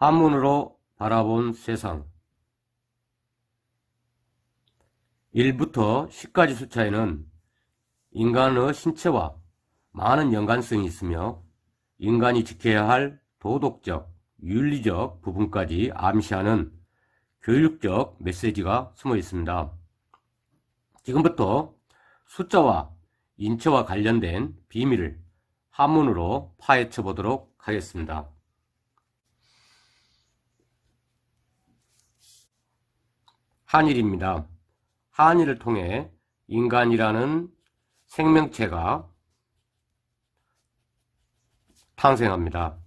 한문으로 바라본 세상 1부터 10까지 숫자에는 인간의 신체와 많은 연관성이 있으며 인간이 지켜야 할 도덕적, 윤리적 부분까지 암시하는 교육적 메시지가 숨어 있습니다. 지금부터 숫자와 인체와 관련된 비밀을 한문으로 파헤쳐 보도록 하겠습니다. 한일입니다. 한일을 통해 인간이라는 생명체가 탄생합니다.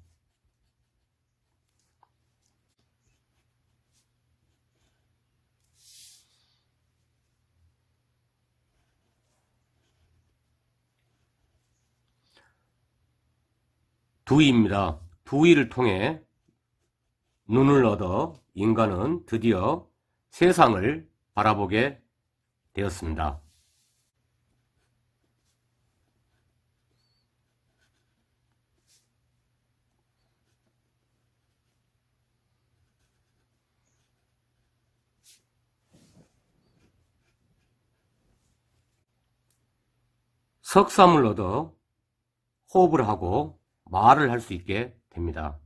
두이입니다. 두이를 통해 눈을 얻어 인간은 드디어 세상을 바라보게 되었습니다. 석삼을 얻어 호흡을 하고 말을 할 수 있게 됩니다.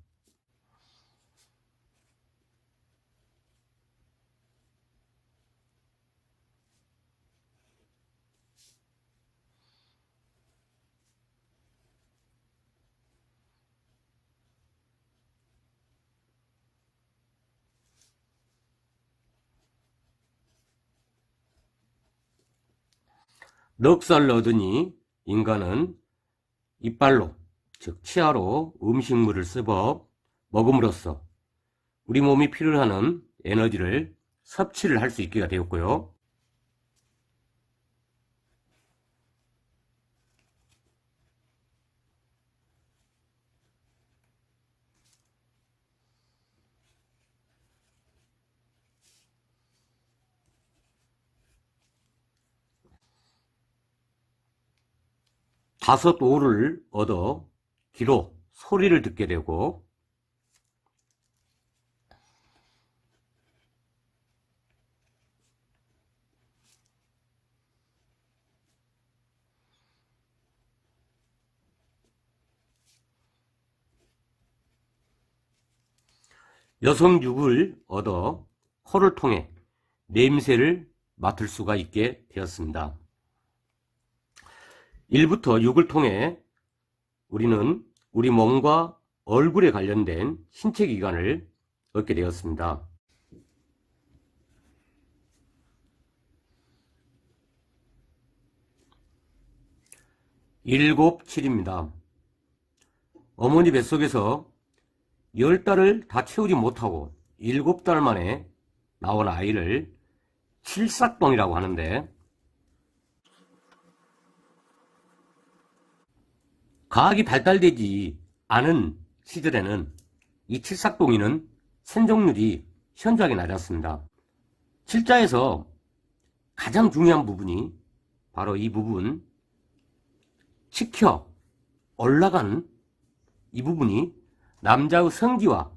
넉살을 얻으니 인간은 이빨로, 즉 치아로 음식물을 씹어 먹음으로써 우리 몸이 필요로 하는 에너지를 섭취를 할 수 있게 되었고요. 다섯 오를 얻어 귀로 소리를 듣게 되고 여성 육을 얻어 코를 통해 냄새를 맡을 수가 있게 되었습니다. 1부터 6을 통해 우리는 우리 몸과 얼굴에 관련된 신체 기관을 얻게 되었습니다. 7, 7입니다. 어머니 뱃속에서 10달을 다 채우지 못하고 7달 만에 나온 아이를 칠삭동이라고 하는데, 과학이 발달되지 않은 시절에는 이 칠삭동이는 생존율이 현저하게 낮았습니다. 칠자에서 가장 중요한 부분이 바로 이 부분, 치켜 올라간 이 부분이 남자의 성기와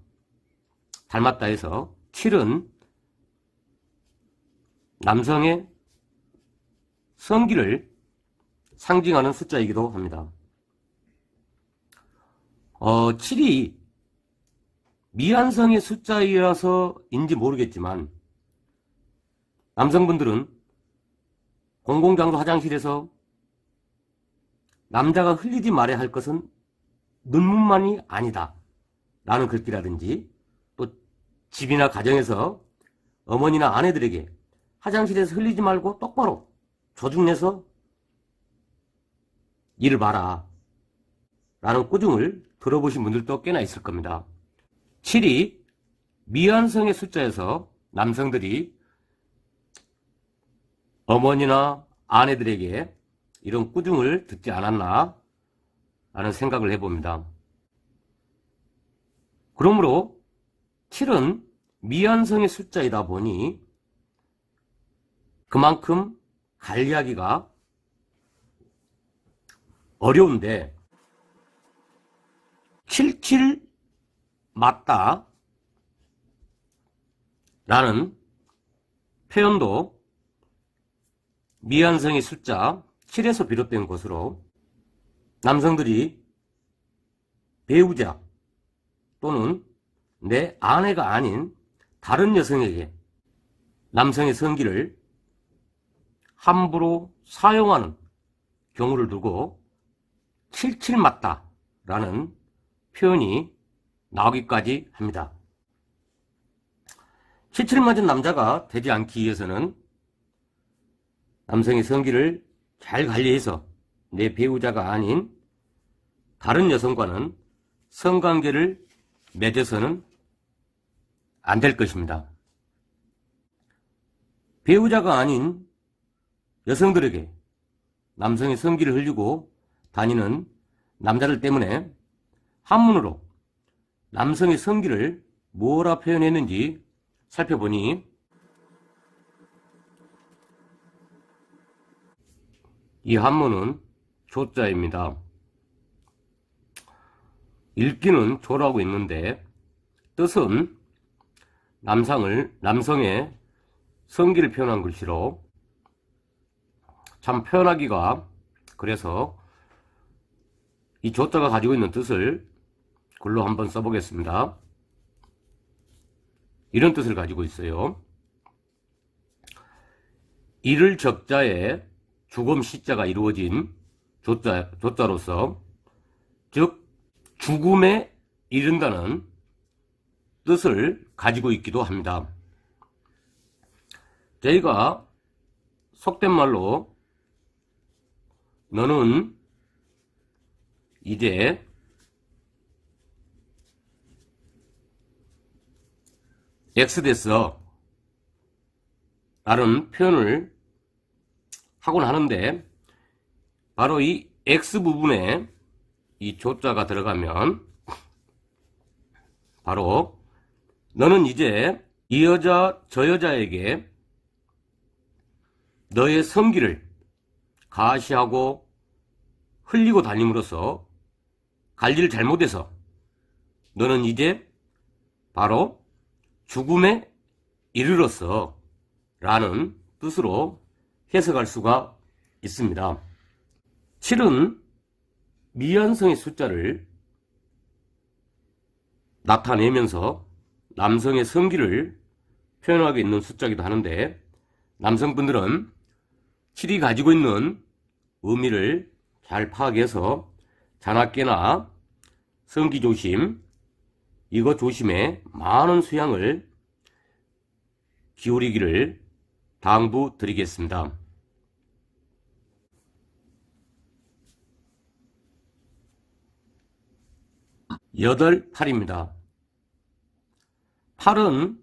닮았다 해서 7은 남성의 성기를 상징하는 숫자이기도 합니다. 7이 미완성의 숫자이라서인지 모르겠지만 남성분들은 공공장소 화장실에서 남자가 흘리지 말아야 할 것은 눈물만이 아니다 라는 글귀라든지, 또 집이나 가정에서 어머니나 아내들에게 화장실에서 흘리지 말고 똑바로 조중내서 일을 봐라 라는 꾸중을 들어보신 분들도 꽤나 있을 겁니다. 7이 미완성의 숫자여서 남성들이 어머니나 아내들에게 이런 꾸중을 듣지 않았나 라는 생각을 해봅니다. 그러므로 7은 미완성의 숫자이다 보니 그만큼 관리하기가 어려운데, 77 맞다 라는 표현도 미완성의 숫자 7에서 비롯된 것으로 남성들이 배우자 또는 내 아내가 아닌 다른 여성에게 남성의 성기를 함부로 사용하는 경우를 두고 칠칠 맞다 라는 표현이 나오기까지 합니다. 칠칠 맞은 남자가 되지 않기 위해서는 남성의 성기를 잘 관리해서 내 배우자가 아닌 다른 여성과는 성관계를 맺어서는 안 될 것입니다. 배우자가 아닌 여성들에게 남성의 성기를 흘리고 다니는 남자들 때문에 한문으로 남성의 성기를 뭐라 표현했는지 살펴보니 이 한문은 조자입니다. 읽기는 조라고 있는데 뜻은 남성의 성기를 표현한 글씨로 참 표현하기가 그래서 이 조자가 가지고 있는 뜻을 글로 한번 써보겠습니다. 이런 뜻을 가지고 있어요. 이를 적자에 죽음 시자가 이루어진 조자로서 즉 죽음에 이른다는 뜻을 가지고 있기도 합니다. 저희가 속된 말로 너는 이제 X 됐어 라는 표현을 하곤 하는데 바로 이 X 부분에 이 조자가 들어가면 바로 너는 이제 이 여자 저 여자에게 너의 성기를 가시하고 흘리고 다님으로써 관리를 잘못해서 너는 이제 바로 죽음에 이르렀어 라는 뜻으로 해석할 수가 있습니다. 7은 미완성의 숫자를 나타내면서 남성의 성기를 표현하고 있는 숫자이기도 하는데 남성분들은 7이 가지고 있는 의미를 잘 파악해서 자나깨나 성기조심, 이거 조심에 많은 수양을 기울이기를 당부드리겠습니다. 8입니다. 8은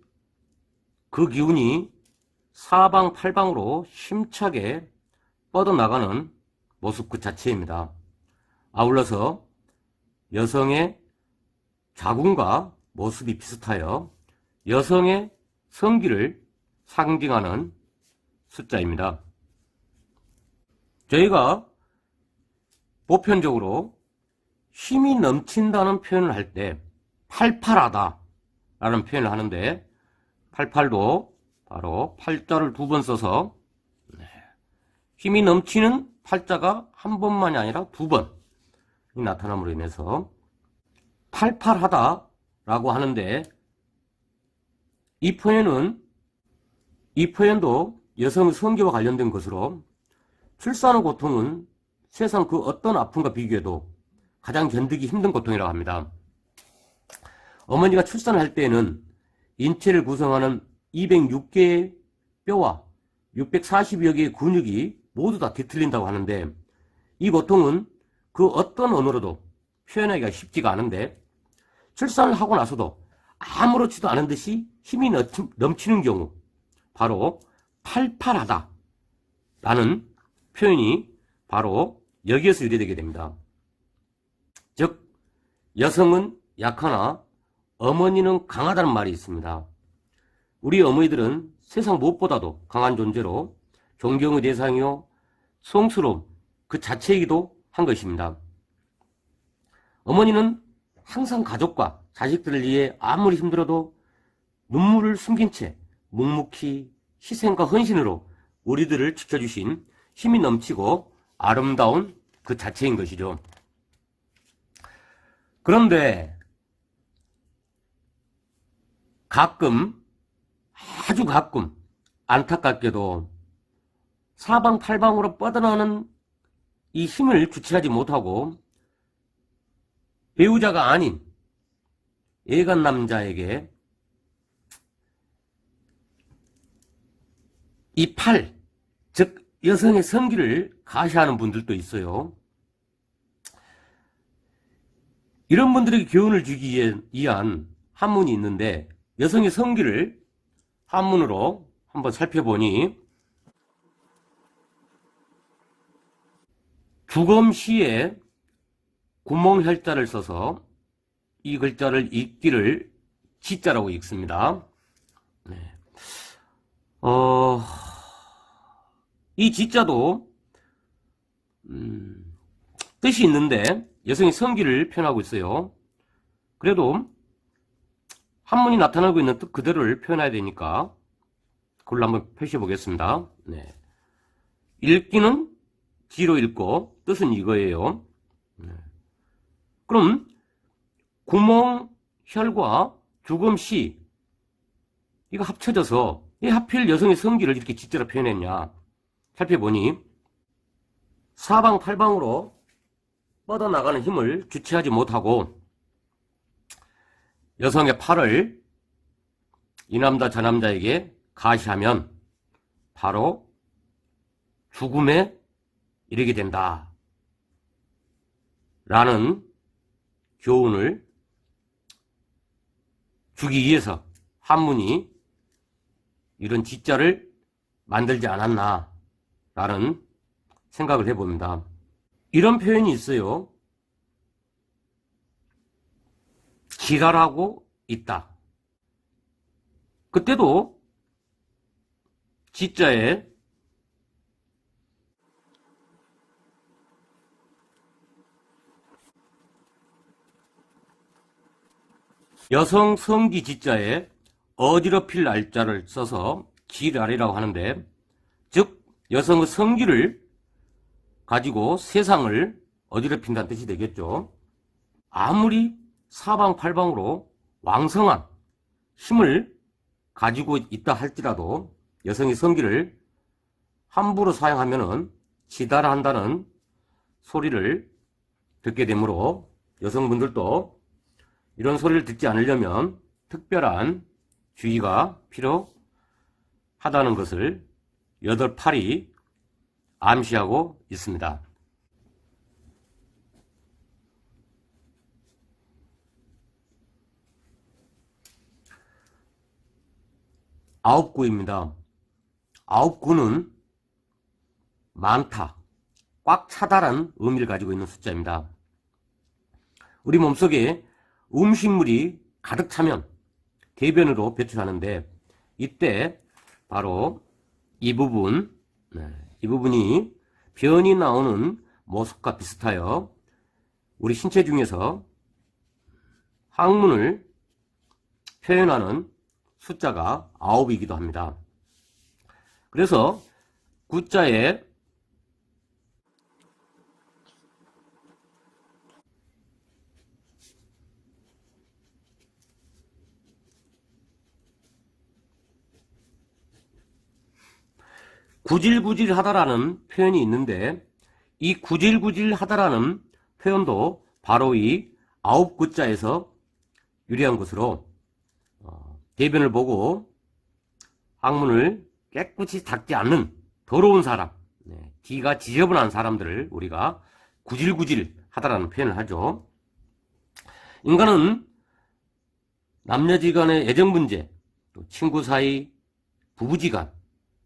그 기운이 사방팔방으로 힘차게 뻗어나가는 모습 그 자체입니다. 아울러서 여성의 자궁과 모습이 비슷하여 여성의 성기를 상징하는 숫자입니다. 저희가 보편적으로 힘이 넘친다는 표현을 할 때 팔팔하다 라는 표현을 하는데 88도 바로 팔자를 2번 써서 힘이 넘치는 팔자가 한 번만이 아니라 2번이 나타남으로 인해서 팔팔하다 라고 하는데 이 표현도 여성의 성기와 관련된 것으로 출산의 고통은 세상 그 어떤 아픔과 비교해도 가장 견디기 힘든 고통이라고 합니다. 어머니가 출산을 할 때에는 인체를 구성하는 206개의 뼈와 640여 개의 근육이 모두 다 뒤틀린다고 하는데 이 고통은 그 어떤 언어로도 표현하기가 쉽지가 않은데 출산을 하고 나서도 아무렇지도 않은 듯이 힘이 넘치는 경우 바로 팔팔하다 라는 표현이 바로 여기에서 유래되게 됩니다. 즉 여성은 약하나 어머니는 강하다는 말이 있습니다. 우리 어머니들은 세상 무엇보다도 강한 존재로 존경의 대상이요 성스러움 그 자체이기도 한 것입니다. 어머니는 항상 가족과 자식들을 위해 아무리 힘들어도 눈물을 숨긴 채 묵묵히 희생과 헌신으로 우리들을 지켜주신 힘이 넘치고 아름다운 그 자체인 것이죠. 그런데 가끔, 아주 가끔 안타깝게도 사방팔방으로 뻗어나오는 이 힘을 주체하지 못하고 배우자가 아닌 애간 남자에게 이 팔, 즉 여성의 성기를 가시하는 분들도 있어요. 이런 분들에게 교훈을 주기 위한 한문이 있는데, 여성의 성기를 한문으로 한번 살펴보니 주검시에 구멍혈자를 써서 이 글자를 읽기를 지자라고 읽습니다. 네. 이 지자도 뜻이 있는데 여성의 성기를 표현하고 있어요. 그래도 한문이 나타나고 있는 뜻 그대로를 표현해야 되니까 그걸로 한번 표시해 보겠습니다. 네. 읽기는 지로 읽고 뜻은 이거예요. 네. 그럼 구멍혈과 주검시 이거 합쳐져서 왜 하필 여성의 성기를 이렇게 지자로 표현했냐 살펴보니 사방팔방으로 뻗어나가는 힘을 주체하지 못하고 여성의 팔을 이 남자 저 남자에게 가시하면 바로 죽음에 이르게 된다 라는 교훈을 주기 위해서 한문이 이런 지자를 만들지 않았나 라는 생각을 해봅니다. 이런 표현이 있어요. 지랄하고 있다. 그때도 지자에 여성 성기 지자에 어지럽힐 날짜를 써서 지랄이라고 하는데, 즉 여성의 성기를 가지고 세상을 어지럽힌다는 뜻이 되겠죠. 아무리 사방팔방으로 왕성한 힘을 가지고 있다 할지라도 여성의 성기를 함부로 사용하면은 지달한다는 소리를 듣게 되므로 여성분들도 이런 소리를 듣지 않으려면 특별한 주의가 필요하다는 것을 8팔이 암시하고 있습니다. 아홉구입니다. 아홉구는 많다, 꽉 차다라는 의미를 가지고 있는 숫자입니다. 우리 몸속에 음식물이 가득 차면 대변으로 배출하는데, 이때 바로 이 부분, 이 부분이 변이 나오는 모습과 비슷하여 우리 신체 중에서 항문을 표현하는 숫자가 9이기도 합니다. 그래서 구자에 구질구질하다라는 표현이 있는데, 이 구질구질하다라는 표현도 바로 이 9구자에서 유래한 것으로 대변을 보고 항문을 깨끗이 닦지 않는 더러운 사람, 기가 지저분한 사람들을 우리가 구질구질하다라는 표현을 하죠. 인간은 남녀지간의 애정문제, 또 친구 사이, 부부지간,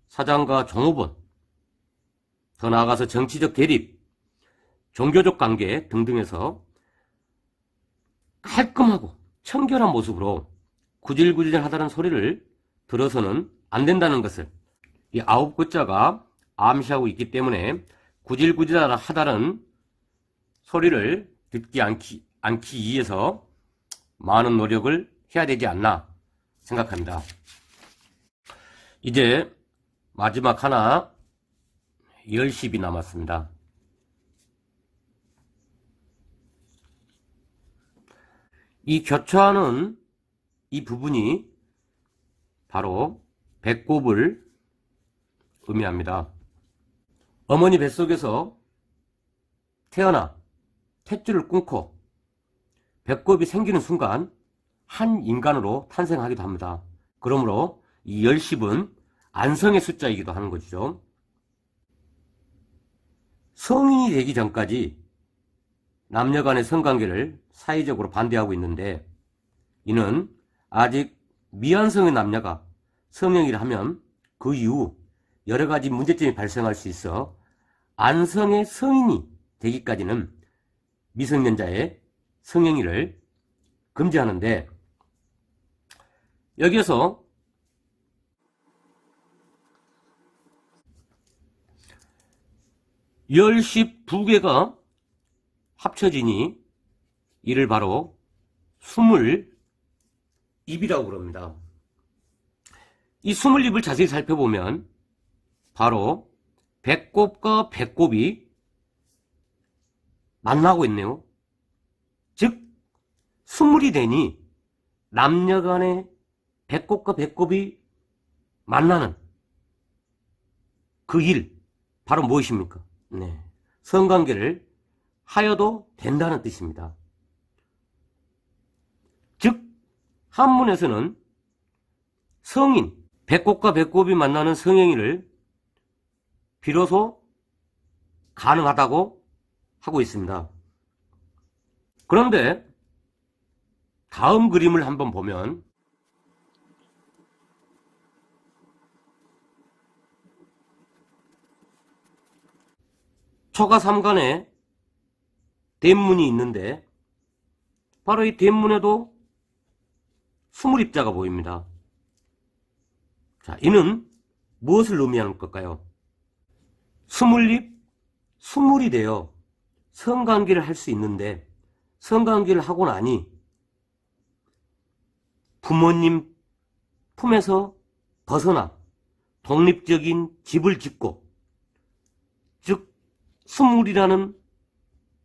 사장과 종업원, 더 나아가서 정치적 대립, 종교적 관계 등등에서 깔끔하고 청결한 모습으로 구질구질하다는 소리를 들어서는 안 된다는 것을 이 9구자가 암시하고 있기 때문에 구질구질하다는 소리를 듣지 않기 위해서 많은 노력을 해야 되지 않나 생각합니다. 이제 마지막 하나, 열십이 남았습니다. 이 교차하는 이 부분이 바로 배꼽을 의미합니다. 어머니 뱃속에서 태어나 탯줄을 끊고 배꼽이 생기는 순간 한 인간으로 탄생하기도 합니다. 그러므로 이 열십은 안성의 숫자이기도 하는 것이죠. 성인이 되기 전까지 남녀 간의 성관계를 사회적으로 반대하고 있는데, 이는 아직 미완성의 남녀가 성행위를 하면 그 이후 여러 가지 문제점이 발생할 수 있어 안성의 성인이 되기까지는 미성년자의 성행위를 금지하는데, 여기에서 열십 두 개가 합쳐지니 이를 바로 스물입이라고 그럽니다. 이 스물입을 자세히 살펴보면 바로 배꼽과 배꼽이 만나고 있네요. 즉 스물이 되니 남녀 간의 배꼽과 배꼽이 만나는 그 일, 바로 무엇입니까? 네, 성관계를 하여도 된다는 뜻입니다. 즉 한문에서는 성인, 배꼽과 배꼽이 만나는 성행위를 비로소 가능하다고 하고 있습니다. 그런데 다음 그림을 한번 보면 초가 삼간에 대문이 있는데 바로 이 대문에도 스물입자가 보입니다. 자, 이는 무엇을 의미하는 걸까요? 스물입, 스물이 되어 성관계를 할 수 있는데, 성관계를 하고 나니 부모님 품에서 벗어나 독립적인 집을 짓고, 즉 스물이라는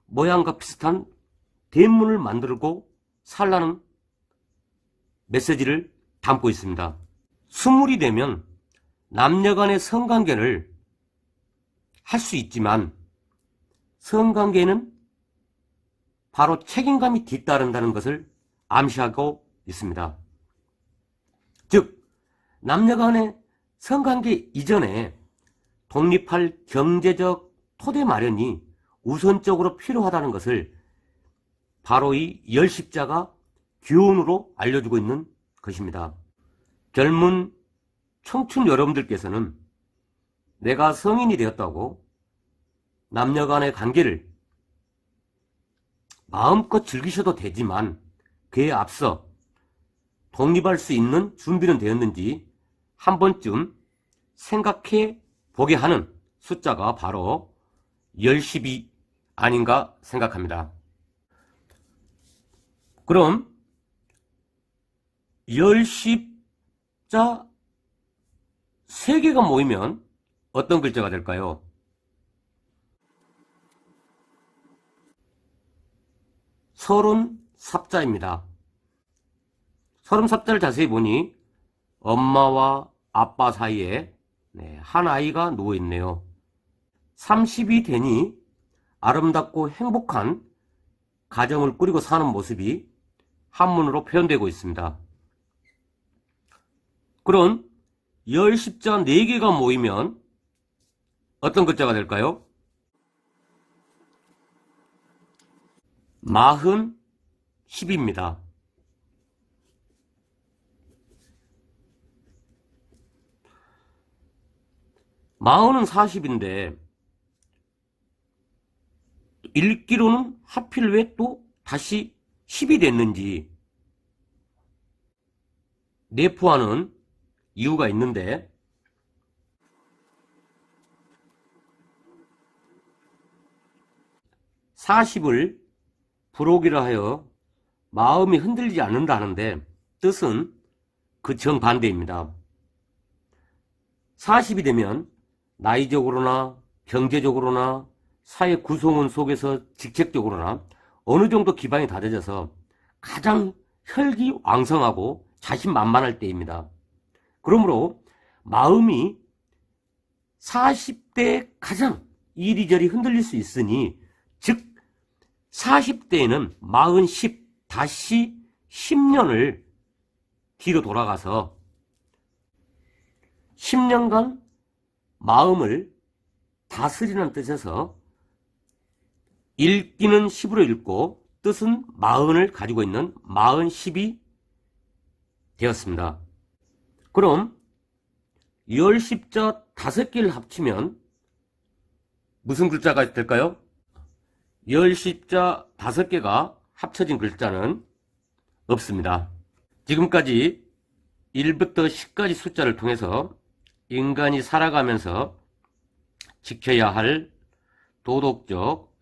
모양과 비슷한 대문을 만들고 살라는 메시지를 담고 있습니다. 스물이 되면 남녀 간의 성관계를 할 수 있지만 성관계는 바로 책임감이 뒤따른다는 것을 암시하고 있습니다. 즉 남녀 간의 성관계 이전에 독립할 경제적 토대 마련이 우선적으로 필요하다는 것을 바로 이 열십자가 교훈으로 알려주고 있는 것입니다. 젊은 청춘 여러분들께서는 내가 성인이 되었다고 남녀 간의 관계를 마음껏 즐기셔도 되지만 그에 앞서 독립할 수 있는 준비는 되었는지 한 번쯤 생각해 보게 하는 숫자가 바로 열십이 아닌가 생각합니다. 그럼 열십자 3개가 모이면 어떤 글자가 될까요? 서른삽자입니다. 서른삽자를 자세히 보니 엄마와 아빠 사이에 한 아이가 누워있네요. 30이 되니 아름답고 행복한 가정을 꾸리고 사는 모습이 한문으로 표현되고 있습니다. 그런 열십자 4개가 모이면 어떤 글자가 될까요? 마흔 십입니다. 마흔은 40인데 읽기로는 하필 왜 또 다시 10이 됐는지 내포하는 이유가 있는데, 40을 부록이라 하여 마음이 흔들리지 않는다 하는데 뜻은 그 정반대입니다. 40이 되면 나이적으로나 경제적으로나 사회 구성원 속에서 직책적으로나 어느 정도 기반이 다져져서 가장 혈기왕성하고 자신만만할 때입니다. 그러므로 마음이 40대에 가장 이리저리 흔들릴 수 있으니, 즉 40대에는 40, 다시 10년을 뒤로 돌아가서 10년간 마음을 다스리는 뜻에서 읽기는 10으로 읽고 뜻은 40을 가지고 있는 40, 10이 되었습니다. 그럼 열십자 5개를 합치면 무슨 글자가 될까요? 열십자 5개가 합쳐진 글자는 없습니다. 지금까지 1부터 10까지 숫자를 통해서 인간이 살아가면서 지켜야 할 도덕적,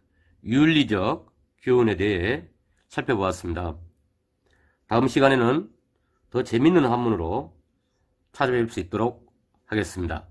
윤리적 교훈에 대해 살펴보았습니다. 다음 시간에는 더 재밌는 한문으로 찾아뵐 수 있도록 하겠습니다.